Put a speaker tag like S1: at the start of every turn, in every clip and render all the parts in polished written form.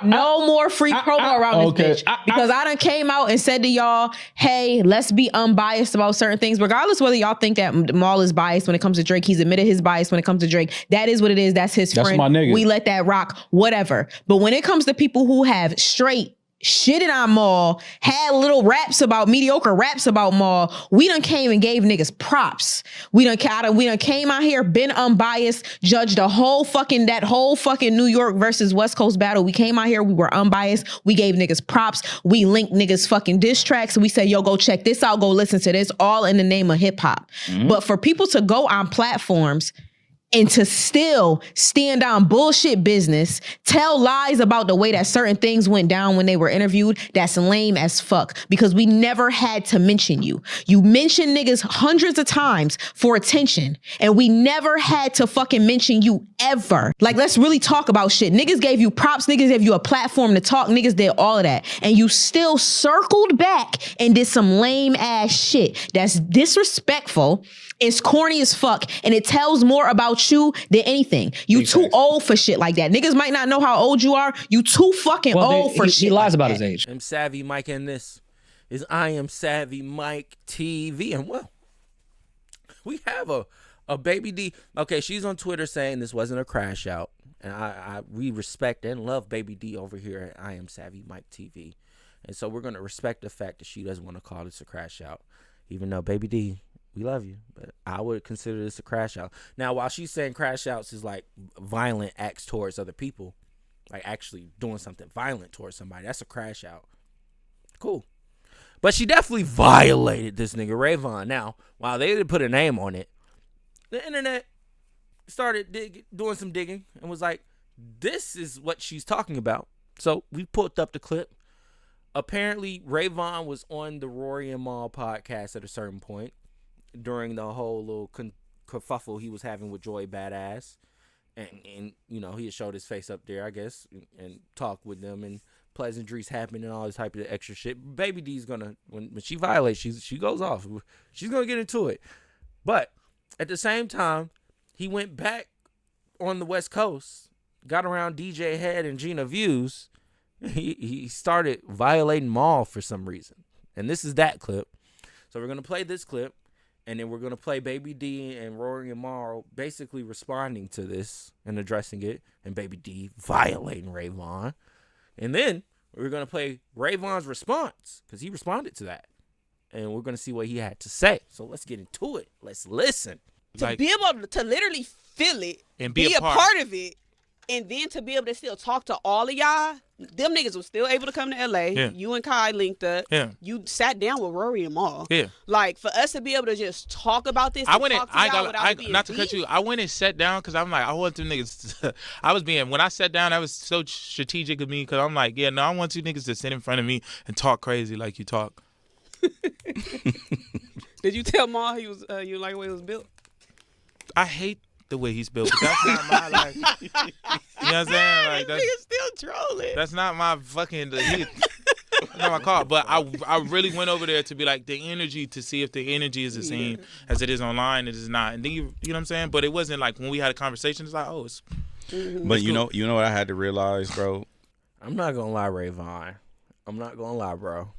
S1: No more free promo around this bitch. Because I done came out and said to y'all, hey, let's be unbiased about certain things, regardless whether y'all think that Maul is biased when it comes to Drake. He's admitted his bias when it comes to Drake. That is what it is. That's his friend. That's my nigga. We let that rock, whatever. But when it comes to people who have straight shitted on Maul, had little mediocre raps about Maul, we done came and gave niggas props. We done came out here, been unbiased, judged that whole fucking New York versus West Coast battle. We came out here, we were unbiased. We gave niggas props. We linked niggas fucking diss tracks. We said, yo, go check this out. Go listen to this, all in the name of hip hop. Mm-hmm. But for people to go on platforms and to still stand on bullshit business, tell lies about the way that certain things went down when they were interviewed, that's lame as fuck. Because we never had to mention you. You mentioned niggas hundreds of times for attention, and we never had to fucking mention you ever. Like, let's really talk about shit. Niggas gave you props, niggas gave you a platform to talk, niggas did all of that. And you still circled back and did some lame ass shit that's disrespectful. It's corny as fuck, and it tells more about you than anything. You too old for shit like that. Niggas might not know how old you are. You too fucking old for shit.
S2: He lies
S1: like
S2: about
S1: that.
S2: his age.
S3: I'm Savvy Mike, and this is I Am Savvy Mike TV. And well, we have a baby D. Okay, she's on Twitter saying this wasn't a crash out, and we respect and love baby D over here at I Am Savvy Mike TV. And so we're gonna respect the fact that she doesn't want to call this a crash out, even though baby D, we love you, but I would consider this a crash out. Now, while she's saying crash outs is like violent acts towards other people, like actually doing something violent towards somebody, that's a crash out. Cool. But she definitely violated this nigga Rayvon. Now, while they didn't put a name on it, the internet started doing some digging and was like, this is what she's talking about. So we pulled up the clip. Apparently, Rayvon was on the Rory and Maul podcast at a certain point during the whole little kerfuffle he was having with Joy Badass. And you know, he had showed his face up there, I guess, and talked with them, and pleasantries happened and all this type of extra shit. Baby D's gonna, when she violates, she goes off. She's gonna get into it. But at the same time, he went back on the West Coast, got around DJ Head and Gina Views. He started violating Maul for some reason. And this is that clip. So we're gonna play this clip. And then we're going to play Baby D and Rory and Maul basically responding to this and addressing it. And Baby D violating Rayvon. And then we're going to play Rayvon's response because he responded to that. And we're going to see what he had to say. So let's get into it. Let's listen.
S4: To be able to literally feel it and be a part of it. And then to be able to still talk to all of y'all, them niggas was still able to come to LA. Yeah. You and Kai linked up. Yeah. You sat down with Rory and Maul. Yeah. Like, for us to be able to just talk about this, not
S5: to cut you, I went and sat down because I'm like, I want them niggas. When I sat down, that was so strategic of me because I'm like, yeah, no, I want you niggas to sit in front of me and talk crazy like you talk.
S4: Did you tell Maul you like the way it was built?
S5: I hate the way he's built, but that's not my life. You know what I'm saying? Like, that's
S4: still trolling.
S5: That's not my fucking. That's not my call. But I really went over there to be like the energy, to see if the energy is the same as it is online. It is not, and then you know what I'm saying. But it wasn't like when we had a conversation. It's like, oh, it's.
S6: Mm-hmm. But you know what I had to realize, bro.
S3: I'm not gonna lie, Rayvon. I'm not gonna lie, bro.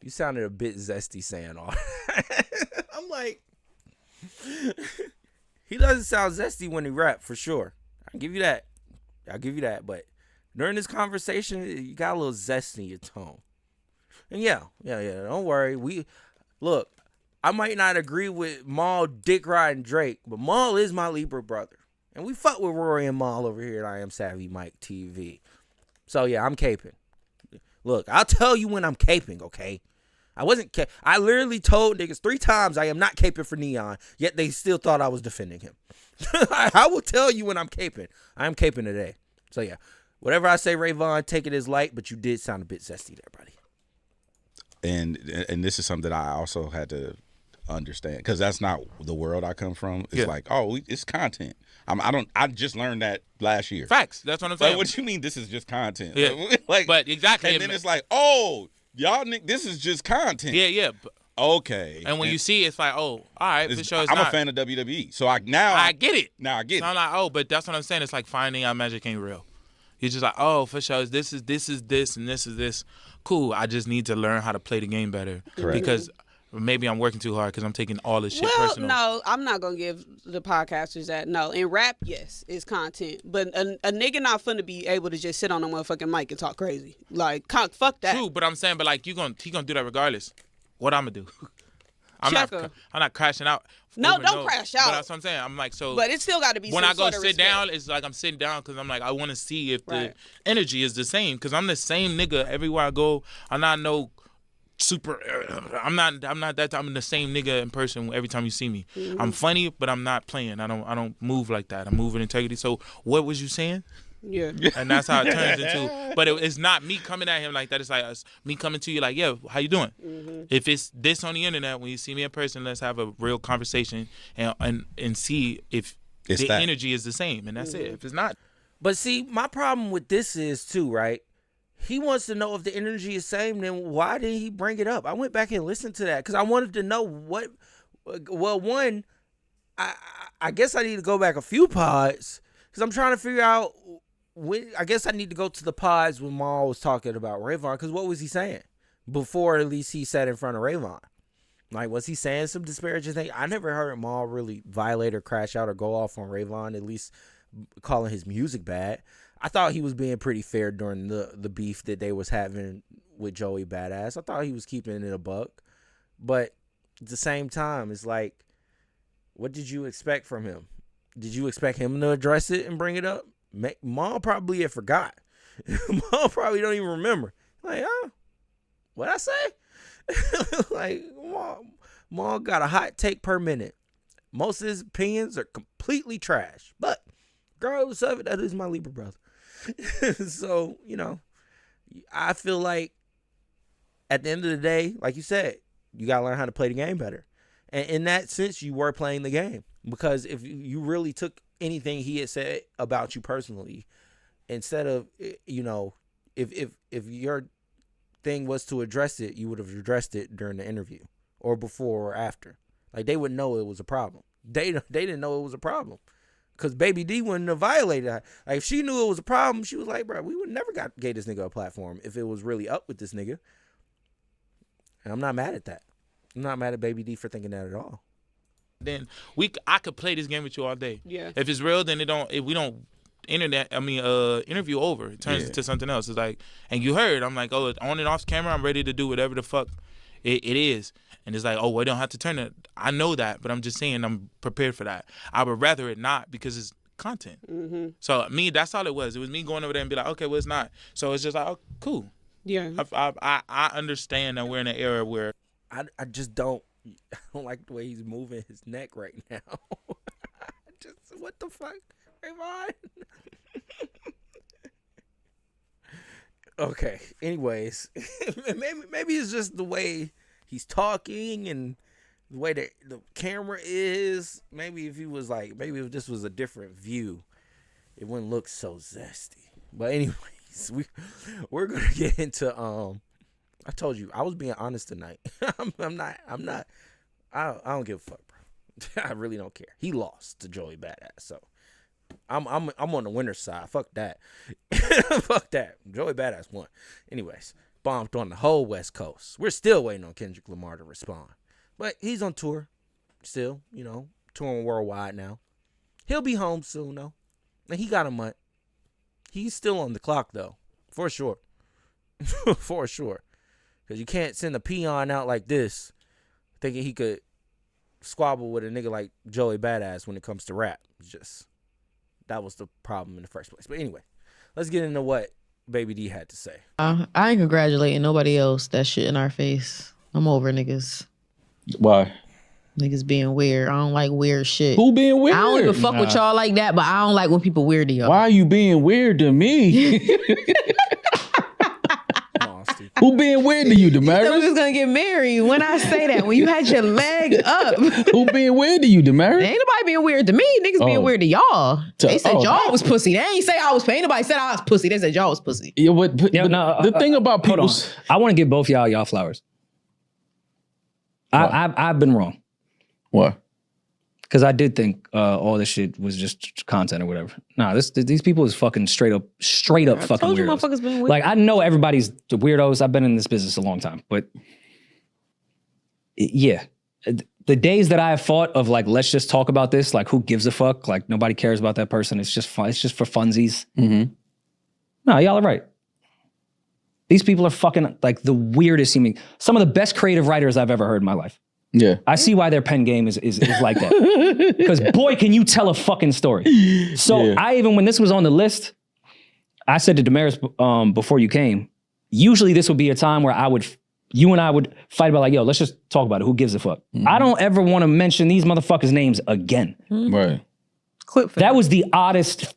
S3: You sounded a bit zesty saying all that. I'm like. He doesn't sound zesty when he rap, for sure. I'll give you that. But during this conversation, you got a little zest in your tone. And yeah. Don't worry. Look, I might not agree with Maul dick riding Drake, but Maul is my Libra brother. And we fuck with Rory and Maul over here at I Am Savvy Mike TV. So yeah, I'm caping. Look, I'll tell you when I'm caping, okay? I literally told niggas 3 times I am not caping for Neon, yet they still thought I was defending him. I will tell you when I'm caping. I'm caping today. So yeah, whatever I say, Rayvon, take it as light, but you did sound a bit zesty there, buddy.
S6: And this is something I also had to understand, because that's not the world I come from. It's like, oh, it's content. I just learned that last year.
S5: Facts. That's what I'm saying.
S6: Like, what you mean this is just content?
S5: Yeah. But exactly.
S6: And then it's like, oh, y'all, this is just content.
S5: Yeah.
S6: Okay.
S5: And when you see it, it's like, oh, all right, this show is
S6: I'm a fan of WWE, so I get it.
S5: So I'm like, oh, but that's what I'm saying. It's like finding out magic ain't real. You're just like, oh, for sure, this is this, and this is this. Cool. I just need to learn how to play the game better. Correct. Because maybe I'm working too hard because I'm taking all this shit personal.
S4: No, I'm not going to give the podcasters that. No, in rap, yes, it's content. But a nigga not finna be able to just sit on a motherfucking mic and talk crazy. Like, fuck that.
S5: True, but I'm saying, but like, he gonna do that regardless. What I'm going to do? I'm not crashing out.
S4: No, don't crash out.
S5: But that's what I'm saying. I'm like, so.
S4: But it still got to be
S5: when
S4: some
S5: I go
S4: sort of
S5: sit
S4: respect.
S5: down, it's like I'm sitting down because I'm like, I want to see if the energy is the same. Because I'm the same nigga everywhere I go. I'm not no super. I'm not that. I'm the same nigga in person every time you see me. Mm-hmm. I'm funny, but I'm not playing. I don't move like that. I move with integrity. So what was you saying?
S4: Yeah.
S5: And that's how it turns into. But it's not me coming at him like that. It's like me coming to you like, yeah, how you doing? Mm-hmm. If it's this on the internet, when you see me in person, let's have a real conversation and see if the energy is the same. And that's it. If it's not.
S3: But see, my problem with this is too, right? He wants to know if the energy is the same, then why didn't he bring it up? I went back and listened to that because I wanted to know what. Well, one, I guess I need to go back a few pods because I'm trying to figure out. I guess I need to go to the pods when Maul was talking about Rayvon, because what was he saying before at least he sat in front of Rayvon? Like, was he saying some disparaging thing? I never heard Maul really violate or crash out or go off on Rayvon, at least calling his music bad. I thought he was being pretty fair during the beef that they was having with Joey Badass. I thought he was keeping it a buck. But at the same time, it's like, what did you expect from him? Did you expect him to address it and bring it up? Maul probably had forgot. Maul probably don't even remember. Like, what'd I say? Like, Maul got a hot take per minute. Most of his opinions are completely trash. But regardless of it, that is my Libra brother. So, I feel like at the end of the day, like you said, you got to learn how to play the game better. And in that sense, you were playing the game. Because if you really took anything he had said about you personally, instead of, if your thing was to address it, you would have addressed it during the interview or before or after. Like, they would know it was a problem. They didn't know it was a problem because Baby D wouldn't have violated that. Like, if she knew it was a problem, she was like, bro, we would never gave this nigga a platform if it was really up with this nigga. And I'm not mad at that. I'm not mad at Baby D for thinking that at all.
S5: Then I could play this game with you all day.
S4: Yeah.
S5: If it's real, then if we don't interview over, it turns into something else. It's like, and you heard, I'm like, oh, on and off camera, I'm ready to do whatever the fuck it is. And it's like, oh, we don't have to turn it. I know that, but I'm just saying I'm prepared for that. I would rather it not because it's content. Mm-hmm. So that's all it was. It was me going over there and be like, okay, well, it's not. So it's just like, oh, cool.
S4: Yeah.
S5: I understand that we're in an era where
S3: I just don't like the way he's moving his neck right now. Just what the fuck, Rayvon? Okay. Anyways, maybe it's just the way he's talking and the way that the camera is. Maybe if this was a different view, it wouldn't look so zesty. But anyways, we're gonna get into I told you I was being honest tonight. I'm not. I don't give a fuck, bro. I really don't care. He lost to Joey Badass, so I'm on the winner's side. Fuck that. Fuck that. Joey Badass won. Anyways, bombed on the whole West Coast. We're still waiting on Kendrick Lamar to respond, but he's on tour, still. Touring worldwide now. He'll be home soon though, and he got a month. He's still on the clock though, for sure. For sure. Because you can't send a peon out like this thinking he could squabble with a nigga like Joey Badass when it comes to rap. That was the problem in the first place. But anyway, let's get into what Baby D had to say.
S1: I ain't congratulating nobody else that shit in our face. I'm over niggas.
S2: Why?
S1: Niggas being weird. I don't like weird shit.
S2: Who being weird?
S1: I don't even fuck with y'all like that, but I don't like when people weird to y'all.
S2: Why are you being weird to me? Who being weird to you, Damaris?
S1: So we was gonna get married. When I say that, when you had your leg up.
S2: Who being weird to you, Damaris?
S1: Ain't nobody being weird to me. Niggas being weird to y'all. They said y'all was pussy. They ain't say I was pussy. Ain't nobody said I was pussy. They said y'all was pussy.
S2: Yeah, but the thing about people,
S7: I want to give both y'all flowers. I've been wrong.
S2: What?
S7: Because I did think all this shit was just content or whatever. Nah, these people is fucking straight up fucking
S1: told you
S7: weirdos.
S1: motherfuckers been weird.
S7: Like, I know everybody's the weirdos. I've been in this business a long time. But yeah, the days that I have thought of like, let's just talk about this, like who gives a fuck? Like nobody cares about that person. It's just fun. It's just for funsies.
S2: Mm-hmm.
S7: No, y'all are right. These people are fucking like the weirdest seeming. Some of the best creative writers I've ever heard in my life.
S2: Yeah.
S7: I see why their pen game is like that. Because boy, can you tell a fucking story. So I even, when this was on the list, I said to Damaris before you came, usually this would be a time where you and I would fight about like, yo, let's just talk about it. Who gives a fuck? Mm-hmm. I don't ever want to mention these motherfuckers' names again.
S1: Mm-hmm.
S2: Right.
S1: Clip for
S7: that was the oddest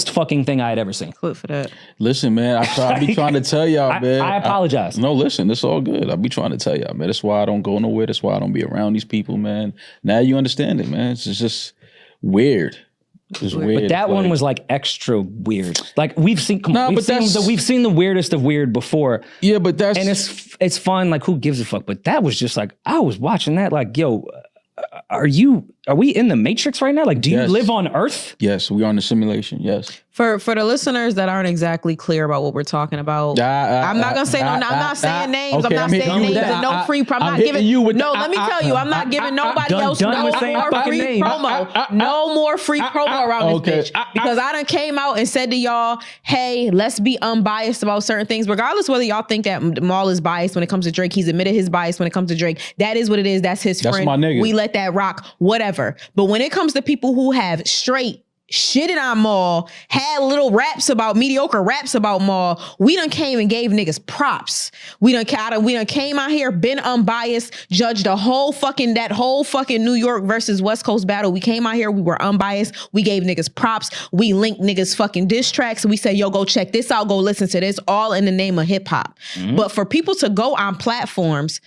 S7: fucking thing I had ever seen.
S1: Clip for that.
S2: Listen, man, I be trying to tell y'all, man.
S7: I apologize.
S2: No, listen, it's all good. I be trying to tell y'all, man. That's why I don't go nowhere. That's why I don't be around these people, man. Now you understand it, man. It's just weird. It's weird.
S7: But that one was like extra weird. Like we've seen the weirdest of weird before.
S2: Yeah, but that's
S7: and it's fun. Like who gives a fuck? But that was just like I was watching that. Like yo, are we in the Matrix right now? Like, do you live on Earth?
S2: Yes, we are in the simulation. Yes.
S1: For the listeners that aren't exactly clear about what we're talking about, I'm not gonna say I'm not saying names. Okay, I'm not saying names and no free promo. I'm not giving you with let me tell you, I'm not giving nobody else no more free promo. No more free promo around this bitch. Because I done came out and said to y'all, hey, let's be unbiased about certain things, regardless whether y'all think that Maul is biased when it comes to Drake. He's admitted his bias when it comes to Drake. That is what it is. That's his friend.
S2: That's my nigga.
S1: We let that rock, whatever. But when it comes to people who have straight shitted on Maul, had little mediocre raps about Maul, we done came and gave niggas props. We done came out here, been unbiased, judged that whole fucking New York versus West Coast battle. We came out here, we were unbiased. We gave niggas props. We linked niggas fucking diss tracks. We said, yo, go check this out, go listen to this, all in the name of hip hop. Mm-hmm. But for people to go on platforms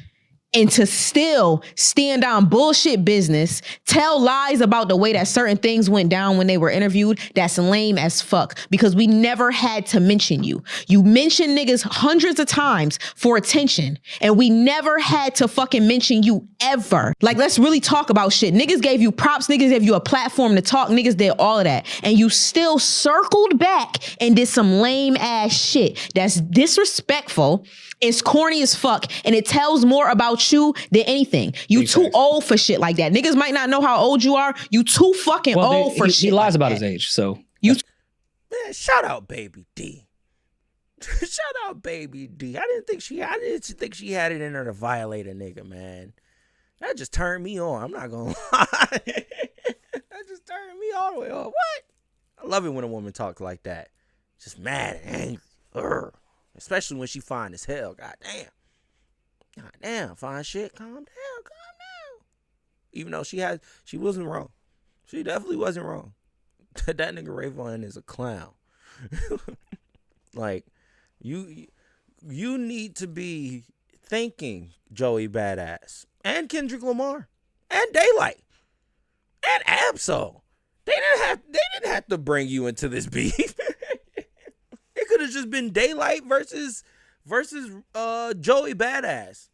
S1: and to still stand on bullshit business, tell lies about the way that certain things went down when they were interviewed, that's lame as fuck. Because we never had to mention you. You mentioned niggas hundreds of times for attention, and we never had to fucking mention you ever. Like, let's really talk about shit. Niggas gave you props, niggas gave you a platform to talk, niggas did all of that. And you still circled back and did some lame ass shit that's disrespectful. It's corny as fuck, and it tells more about you than anything. You too old for shit like that. Niggas might not know how old you are. You too fucking old for shit.
S7: He lies
S1: like
S7: about
S1: that.
S7: his age, so
S3: man, shout out Baby D. Shout out Baby D. I didn't think she had it in her to violate a nigga, man. That just turned me on. I'm not gonna lie. That just turned me all the way on. What? I love it when a woman talks like that. Just mad and angry. Urgh. Especially when she fine as hell. God damn, fine shit. Calm down. Even though she wasn't wrong. She definitely wasn't wrong. That nigga Rayvon is a clown. Like, you need to be thanking Joey Badass and Kendrick Lamar and Daylight and Absol. They didn't have to bring you into this beef. It could have just been Daylight versus Joey Badass.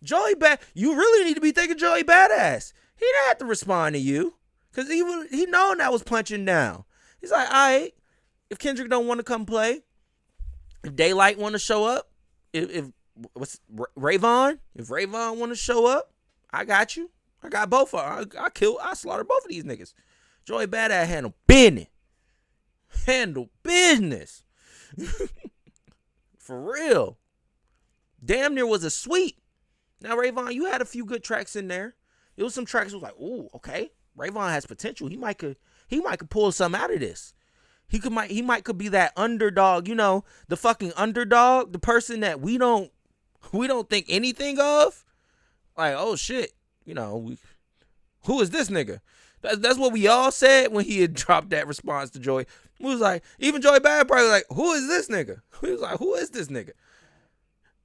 S3: You really need to be thinking Joey Badass. He didn't have to respond to you because he known that was punching down. He's like, all right, if Kendrick don't want to come play, if Daylight want to show up, if Rayvon want to show up, I got you. I got both of them. I slaughter both of these niggas. Joey Badass handle business. For real. Damn near was a sweep. Now, Rayvon, you had a few good tracks in there. It was some tracks that was like, ooh, okay. Rayvon has potential. He might could pull something out of this. He might could be that underdog, you know, the fucking underdog, the person that we don't think anything of. Like, oh shit, you know, who is this nigga? That's what we all said when he had dropped that response to Joey. We was like, even Joey Bad probably like, who is this nigga? We was like, who is this nigga?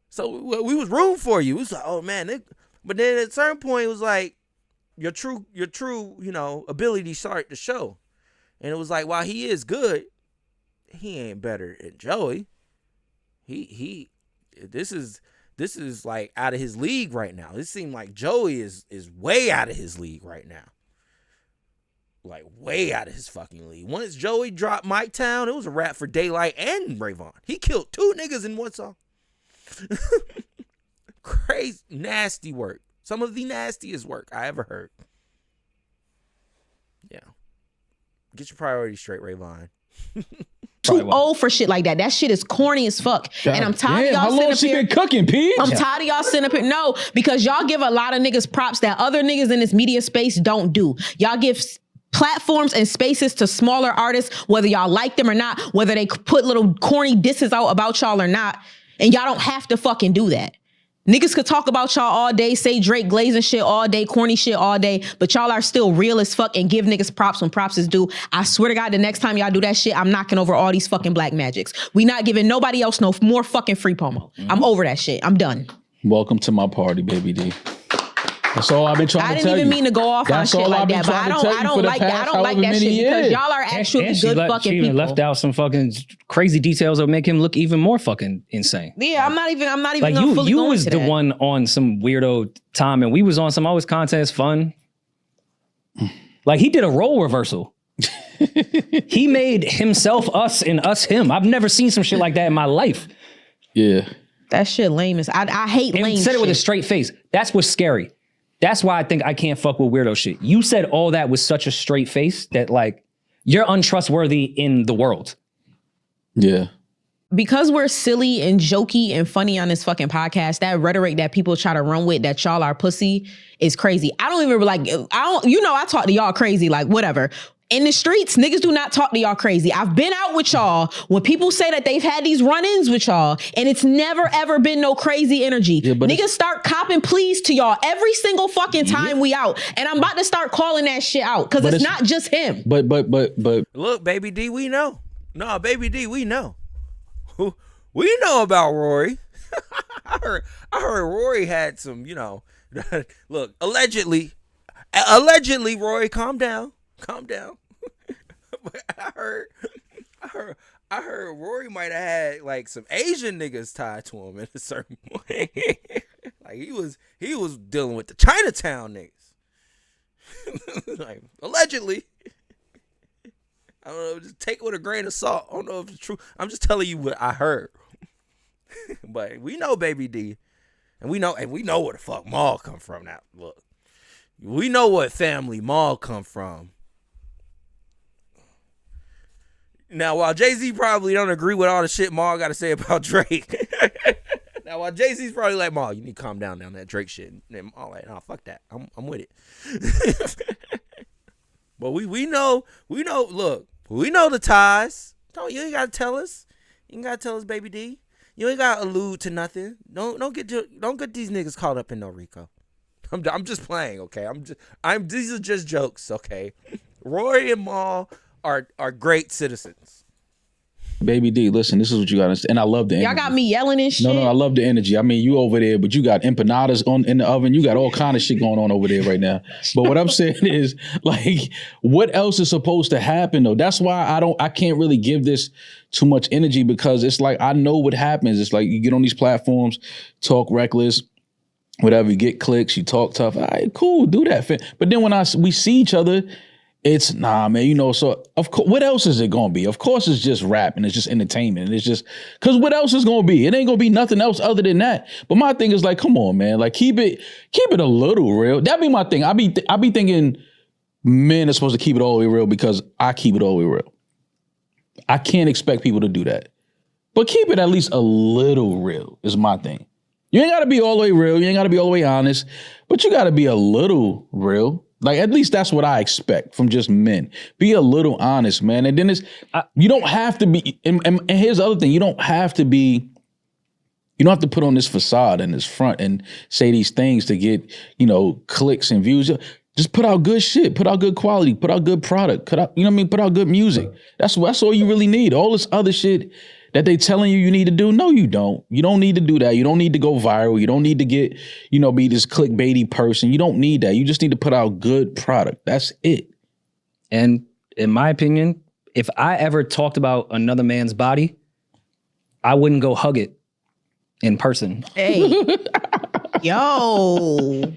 S3: So we was rooting for you. We was like, oh man. But then at a certain point, it was like, your true, you know, ability started to show. And it was like, while he is good, he ain't better than Joey. This is like out of his league right now. It seemed like Joey is way out of his league right now. like way out of his fucking league. Once Joey dropped Mike Town, it was a wrap for Daylight and Rayvon. He killed 2 niggas in one song. Crazy, nasty work. Some of the nastiest work I ever heard. Yeah. Get your priorities straight, Rayvon.
S1: Too old for shit like that. That shit is corny as fuck. God, and I'm tired of y'all sitting up here. How long she been
S2: cooking, Pete?
S1: I'm tired of y'all sitting up here. No, because y'all give a lot of niggas props that other niggas in this media space don't do. Y'all give platforms and spaces to smaller artists, whether y'all like them or not, whether they put little corny disses out about y'all or not, and y'all don't have to fucking do that. Niggas could talk about y'all all day, say Drake glazing shit all day, corny shit all day, but y'all are still real as fuck and give niggas props when props is due. I swear to God, the next time y'all do that shit, I'm knocking over all these fucking black magics. We not giving nobody else no more fucking free promo. I'm over that shit. I'm done.
S2: Welcome to my party, baby D. That's all I've been trying to tell you.
S1: I didn't even mean to go off on shit like that, but I don't like that shit because y'all are actually good fucking people.
S7: She left out some fucking crazy details that make him look even more fucking insane.
S1: Yeah, I'm not even
S7: like
S1: gonna fully
S7: you
S1: go
S7: was
S1: into
S7: the
S1: that.
S7: one on some weirdo time, and we was on some always contest fun. Like he did a role reversal. He made himself us and us him. I've never seen some shit like that in my life.
S2: Yeah,
S1: that shit lame as I hate lame.
S7: Said it with a straight face. That's what's scary. That's why I think I can't fuck with weirdo shit. You said all that with such a straight face that like you're untrustworthy in the world.
S2: Yeah.
S1: Because we're silly and jokey and funny on this fucking podcast, that rhetoric that people try to run with that y'all are pussy is crazy. I don't even like, I talk to y'all crazy, like whatever. In the streets, niggas do not talk to y'all crazy. I've been out with y'all when people say that they've had these run-ins with y'all and it's never ever been no crazy energy. Yeah, niggas start copping pleas to y'all every single fucking time we out. And I'm about to start calling that shit out because it's not just him.
S2: But
S3: look, Baby D, we know. No, Baby D, we know. We know about Rory. I heard Rory had some, look, allegedly, Rory, calm down. But I heard Rory might have had like some Asian niggas tied to him at a certain point. Like he was dealing with the Chinatown niggas. Like allegedly. I don't know, just take it with a grain of salt. I don't know if it's true. I'm just telling you what I heard. But we know Baby D. And we know where the fuck Maul come from now. Look. We know what family Maul come from. Now, while Jay-Z probably don't agree with all the shit Maul got to say about Drake. Now, while Jay-Z's probably like, Maul, you need to calm down on that Drake shit. And Maul like, oh, fuck that. I'm with it. But we know, look, we know the ties. You ain't got to tell us. You ain't got to tell us, Baby D. You ain't got to allude to nothing. Don't get these niggas caught up in no Rico. I'm just playing, okay? These are just jokes, okay? Rory and Maul are great citizens.
S2: Baby D, listen, this is what you got to understand. And I love the energy.
S1: Y'all got me yelling and shit.
S2: No, I love the energy. I mean, you over there, but you got empanadas in the oven. You got all kind of shit going on over there right now. But what I'm saying is, like, what else is supposed to happen, though? That's why I can't really give this too much energy because it's like, I know what happens. It's like you get on these platforms, talk reckless, whatever, you get clicks, you talk tough. All right, cool, do that. But then when we see each other, it's nah, man, so of course, what else is it gonna be? Of course it's just rap and it's just entertainment. And it's just, cause what else is gonna be? It ain't gonna be nothing else other than that. But my thing is like, come on, man, like keep it a little real. That'd be my thing. I be thinking men are supposed to keep it all the way real because I keep it all the way real. I can't expect people to do that. But keep it at least a little real is my thing. You ain't gotta be all the way real, you ain't gotta be all the way honest, but you gotta be a little real. Like, at least that's what I expect from just men. Be a little honest, man. And then you don't have to be, and here's the other thing, you don't have to put on this facade and this front and say these things to get, clicks and views. Just put out good shit, put out good quality, put out good product, put out good music. That's all you really need. All this other shit that they telling you need to do, no, you don't. You don't need to do that. You don't need to go viral. You don't need to get, be this clickbaity person. You don't need that. You just need to put out good product. That's it.
S7: And in my opinion, if I ever talked about another man's body, I wouldn't go hug it in person.
S1: Hey. Yo.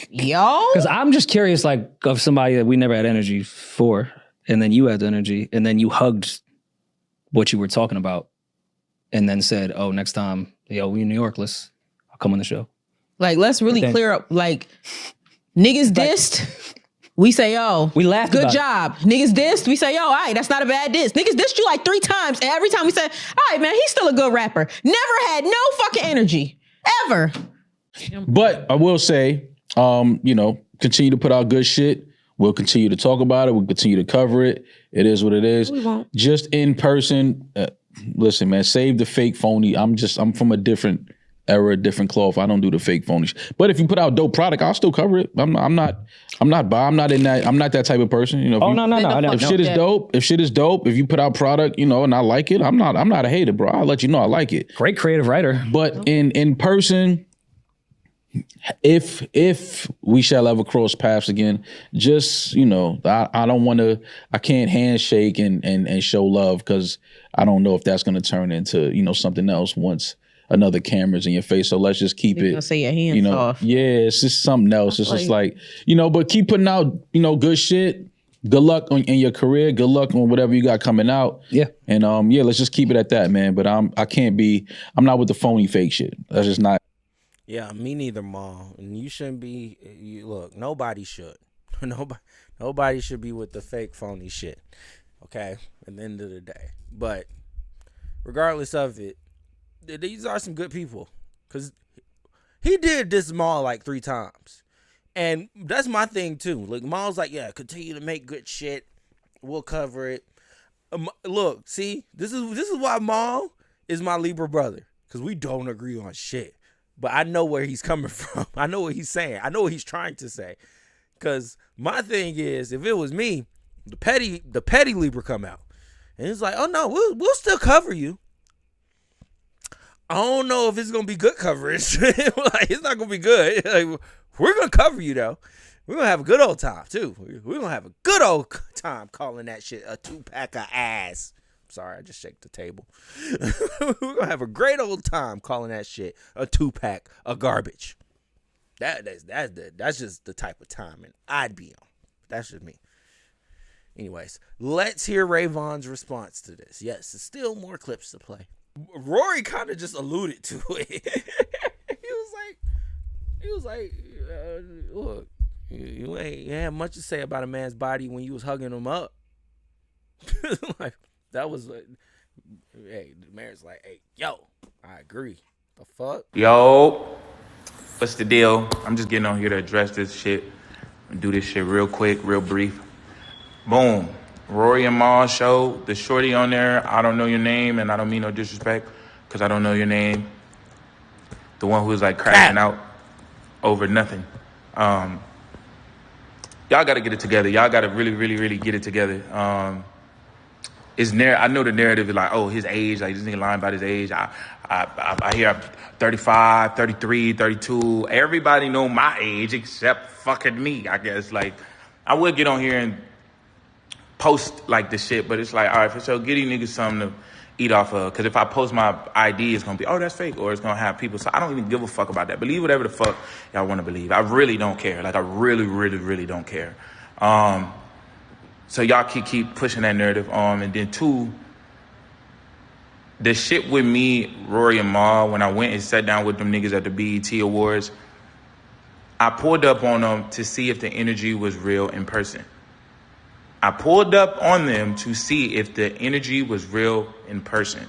S1: Yo.
S7: Because I'm just curious, like, of somebody that we never had energy for, and then you had the energy, and then you hugged what you were talking about, and then said, "Oh, next time, yo, we in New York, I'll come on the show."
S1: Like, let's really clear up. Like, niggas dissed. We say, yo,
S7: we laughed.
S1: Good job. Niggas dissed. We say, yo, all right, that's not a bad diss. Niggas dissed you like 3 times. And every time we say, all right, man, he's still a good rapper. Never had no fucking energy. Ever.
S2: But I will say, continue to put out good shit. We'll continue to talk about it. We'll continue to cover it. It is what it is.
S1: We won't.
S2: Just in person. Listen, man, save the fake phony. I'm from a different era, different cloth. I don't do the fake phony. But if you put out dope product, I'll still cover it. I'm not in that. I'm not that type of person. You know.
S7: No.
S2: If shit is dope. If you put out product, and I like it. I'm not a hater, bro. I'll let you know I like it.
S7: Great creative writer.
S2: But in person, if we shall ever cross paths again, just I don't want to. I can't handshake and show love because I don't know if that's going to turn into something else once another camera's in your face. So let's just keep it.
S1: Say your hands off.
S2: Yeah, it's just something else. It's just like but keep putting out good shit. Good luck in your career. Good luck on whatever you got coming out.
S7: Yeah.
S2: And let's just keep it at that, man. But I'm not with the phony fake shit. That's just not.
S3: Yeah, me neither, Maul. And you shouldn't be. Look, nobody should. Nobody should be with the fake phony shit. Okay, at the end of the day. But regardless of it, these are some good people. Because he did this Maul like 3 times. And that's my thing too. Like Maul's like, yeah, continue to make good shit. We'll cover it. Look, see, this is why Maul is my Libra brother. Because we don't agree on shit. But I know where he's coming from. I know what he's saying. I know what he's trying to say. Because my thing is, if it was me, the petty Libra come out. And it's like, oh no, we'll still cover you. I don't know if it's going to be good coverage. Like, it's not going to be good. Like, we're going to cover you, though. We're going to have a good old time, too. We're going to have a good old time calling that shit a 2-pack of ass. Sorry, I just shaked the table. We're going to have a great old time calling that shit a 2-pack of garbage. That's just the type of timing I'd be on. That's just me. Anyways, let's hear Rayvon's response to this. Yes, there's still more clips to play. Rory kind of just alluded to it. he was like, look, you ain't had much to say about a man's body when you was hugging him up. Like, that was like, hey, the mayor's like, hey, yo, I agree. The fuck?
S5: Yo, what's the deal? I'm just getting on here to address this shit and do this shit real quick, real brief. Boom. Rory and Maul show, the shorty on there, I don't know your name, and I don't mean no disrespect, because I don't know your name. The one who was like crashing out over nothing. Y'all got to get it together. Y'all got to really, really, really get it together. I know the narrative is like, oh, his age, like this nigga lying about his age. I hear 35, 33, 32. Everybody know my age except fucking me, I guess. Like, I would get on here and post like this shit, but it's like, all right, for sure, get these niggas something to eat off of. Because if I post my ID, it's going to be, oh, that's fake, or it's going to have people. So I don't even give a fuck about that. Believe whatever the fuck y'all want to believe. I really don't care. Like, I really, really, really don't care. So y'all keep pushing that narrative. And then 2, the shit with me, Rory and Maul, when I went and sat down with them niggas at the BET Awards, I pulled up on them to see if the energy was real in person. I pulled up on them to see if the energy was real in person.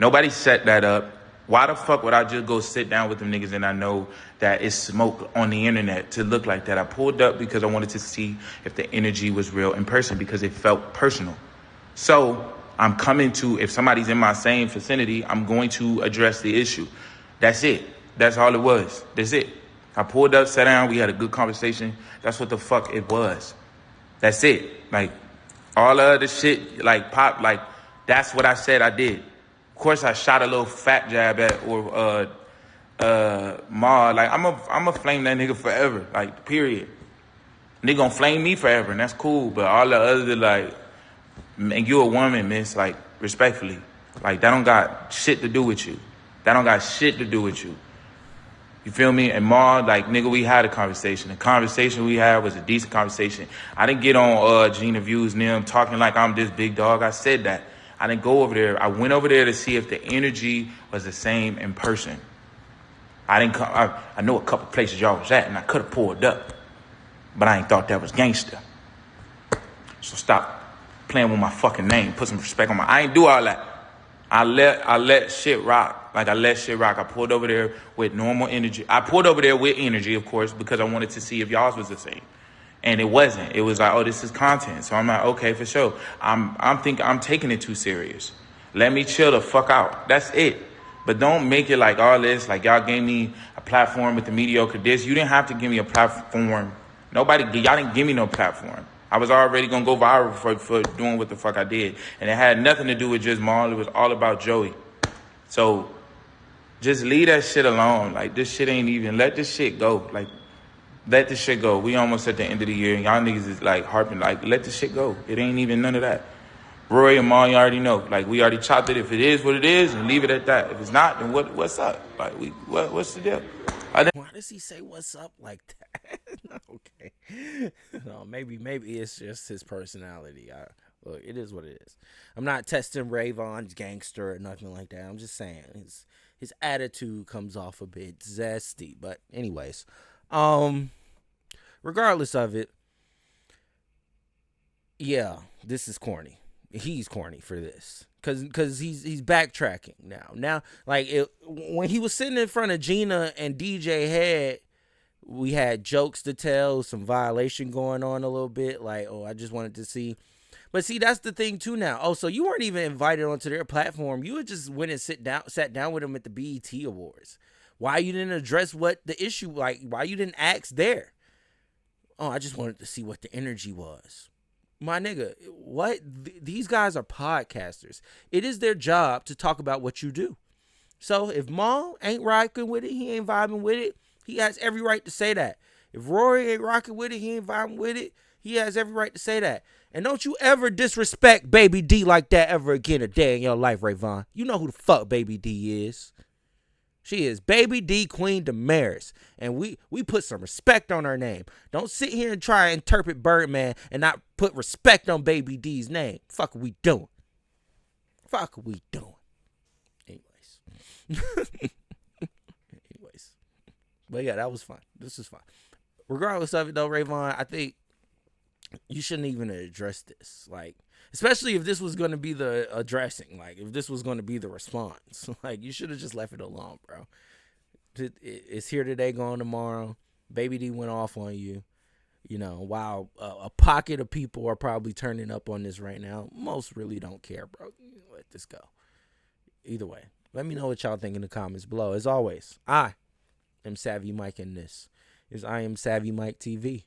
S5: Nobody set that up. Why the fuck would I just go sit down with them niggas and I know that it's smoke on the internet to look like that? I pulled up because I wanted to see if the energy was real in person because it felt personal. So I'm coming to, if somebody's in my same vicinity, I'm going to address the issue. That's it. That's all it was. That's it. I pulled up, sat down, we had a good conversation. That's what the fuck it was. That's it. Like, all the other shit, like, pop, like, that's what I said I did. Of course, I shot a little fat jab at Ma. Like, I'm a flame that nigga forever. Like, period. Nigga gonna flame me forever, and that's cool. But all the other, like, and you a woman, miss, like, respectfully. Like, that don't got shit to do with you. That don't got shit to do with you.
S8: You feel me? And Ma, like, nigga, we had a conversation. The conversation we had was a decent conversation. I didn't get on Gina Views and them talking like I'm this big dog. I said that. I didn't go over there. I went over there to see if the energy was the same in person. I didn't come. I know a couple places y'all was at, and I could have pulled up, but I ain't thought that was gangster. So stop playing with my fucking name. Put some respect on my. I ain't do all that. I let shit rock. Like, I let shit rock. I pulled over there with normal energy. I pulled over there with energy, of course, because I wanted to see if y'all's was the same. And it wasn't. It was like, oh, this is content. So I'm like, okay, for sure. I'm taking it too serious. Let me chill the fuck out. That's it. But don't make it like all this, like y'all gave me a platform with the mediocre this. You didn't have to give me a platform. Y'all didn't give me no platform. I was already going to go viral for doing what the fuck I did. And it had nothing to do with just Maul. It was all about Joey. So just leave that shit alone. Like, this shit ain't even, let this shit go. Like, let this shit go. We almost at the end of the year, and y'all niggas is like harping, like, let this shit go. It ain't even none of that. Rory and Maul, you already know. Like, we already chopped it. If it is what it is, and leave it at that. If it's not, then what's up? Like, what's the deal?
S3: Why does he say what's up like that? Okay. No, maybe it's just his personality. Look, it is what it is. I'm not testing Rayvon's gangster or nothing like that. I'm just saying his attitude comes off a bit zesty. But anyways, regardless of it, yeah, this is corny. He's corny for this because he's backtracking now. Like, when he was sitting in front of Gina and DJ Head, we had jokes to tell, some violation going on a little bit. Like, oh, I just wanted to see. But see, that's the thing too now. Oh, so you weren't even invited onto their platform. You had just went and sat down with them at the BET Awards. Why you didn't address what the issue, like, why you didn't ask there? Oh, I just wanted to see what the energy was. My nigga, what? These guys are podcasters. It is their job to talk about what you do. So if Maul ain't rocking with it, he ain't vibing with it, he has every right to say that. If Rory ain't rocking with it, he ain't vibing with it, he has every right to say that. And don't you ever disrespect Baby D like that ever again a day in your life, Rayvon. You know who the fuck Baby D is. She is Baby D Queen Damaris. And we put some respect on her name. Don't sit here and try to interpret Birdman and not put respect on Baby D's name. Fuck are we doing? Fuck are we doing? Anyways. But yeah, that was fun. This is fun. Regardless of it though, Rayvon, I think you shouldn't even address this. Like, especially if this was going to be the addressing. Like, if this was going to be the response. Like, you should have just left it alone, bro. It's here today, gone tomorrow. Baby D went off on you. You know, while a pocket of people are probably turning up on this right now, most really don't care, bro. Let this go. Either way, let me know what y'all think in the comments below. As always, I am Savvy Mike, and this is I Am Savvy Mike TV.